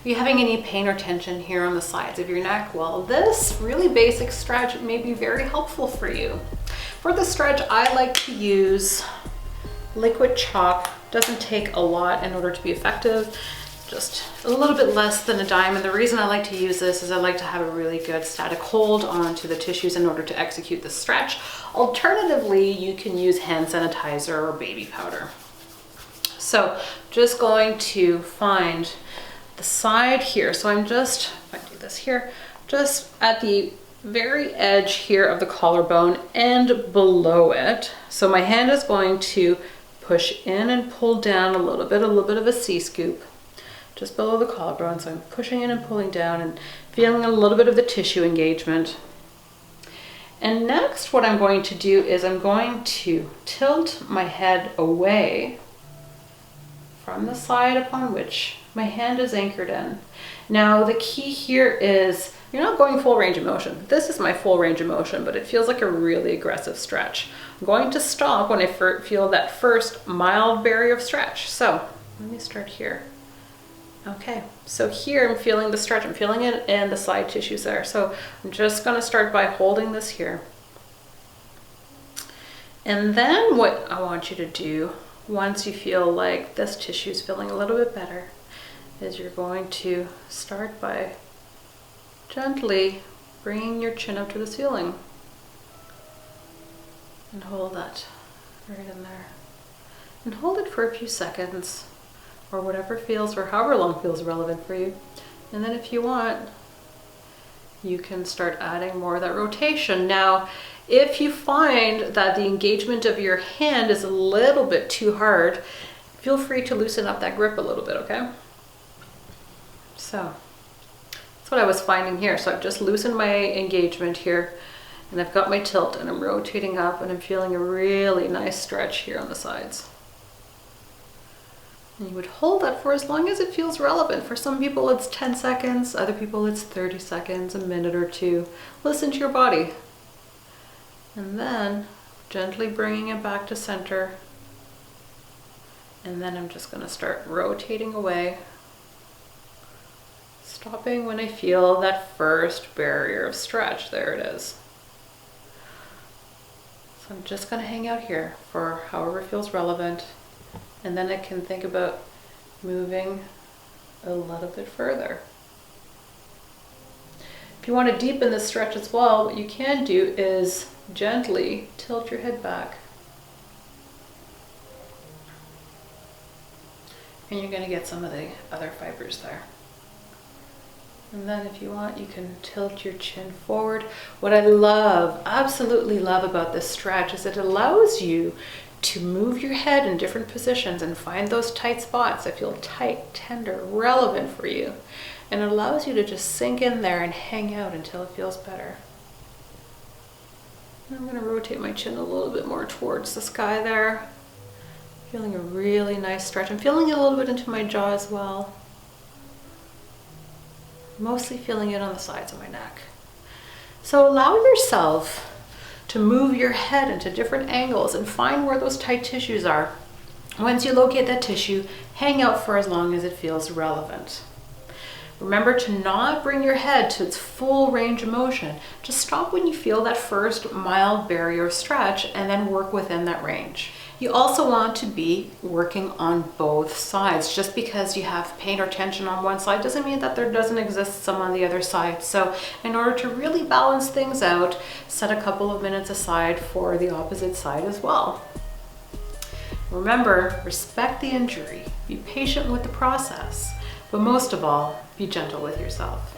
Are you having any pain or tension here on the sides of your neck? Well, this really basic stretch may be very helpful for you. For the stretch, I like to use liquid chalk. Doesn't take a lot in order to be effective. Just a little bit less than a dime. And the reason I like to use this is I like to have a really good static hold onto the tissues in order to execute the stretch. Alternatively, you can use hand sanitizer or baby powder. So just going to find the side here. So I'm just, if I do this here, just at the very edge here of the collarbone and below it. So my hand is going to push in and pull down a little bit of a C-scoop just below the collarbone. So I'm pushing in and pulling down and feeling a little bit of the tissue engagement. And next what I'm going to do is I'm going to tilt my head away from the side upon which my hand is anchored in. Now the key here is you're not going full range of motion. This is my full range of motion, but it feels like a really aggressive stretch. I'm going to stop when I feel that first mild barrier of stretch. So let me start here. Okay, so here I'm feeling the stretch. I'm feeling it in the side tissues there. So I'm just gonna start by holding this here. And then what I want you to do, once you feel like this tissue is feeling a little bit better, is you're going to start by gently bringing your chin up to the ceiling and hold that right in there. And hold it for a few seconds or whatever feels, or however long feels relevant for you. And then if you want, you can start adding more of that rotation. Now, if you find that the engagement of your hand is a little bit too hard, feel free to loosen up that grip a little bit, okay? So that's what I was finding here. So I've just loosened my engagement here and I've got my tilt and I'm rotating up and I'm feeling a really nice stretch here on the sides. And you would hold that for as long as it feels relevant. For some people it's 10 seconds, other people it's 30 seconds, a minute or two. Listen to your body. And then gently bringing it back to center. And then I'm just gonna start rotating away, stopping when I feel that first barrier of stretch. There it is. So I'm just gonna hang out here for however feels relevant. And then I can think about moving a little bit further. If you want to deepen this stretch as well, what you can do is gently tilt your head back. And you're going to get some of the other fibers there. And then if you want, you can tilt your chin forward. What I love, absolutely love about this stretch is it allows you to move your head in different positions and find those tight spots that feel tight, tender, relevant for you. And it allows you to just sink in there and hang out until it feels better. And I'm going to rotate my chin a little bit more towards the sky there. Feeling a really nice stretch. I'm feeling it a little bit into my jaw as well. Mostly feeling it on the sides of my neck. So allow yourself to move your head into different angles and find where those tight tissues are. Once you locate that tissue, hang out for as long as it feels relevant. Remember to not bring your head to its full range of motion. Just stop when you feel that first mild barrier stretch and then work within that range. You also want to be working on both sides. Just because you have pain or tension on one side doesn't mean that there doesn't exist some on the other side. So in order to really balance things out, set a couple of minutes aside for the opposite side as well. Remember, respect the injury, be patient with the process, but most of all, be gentle with yourself.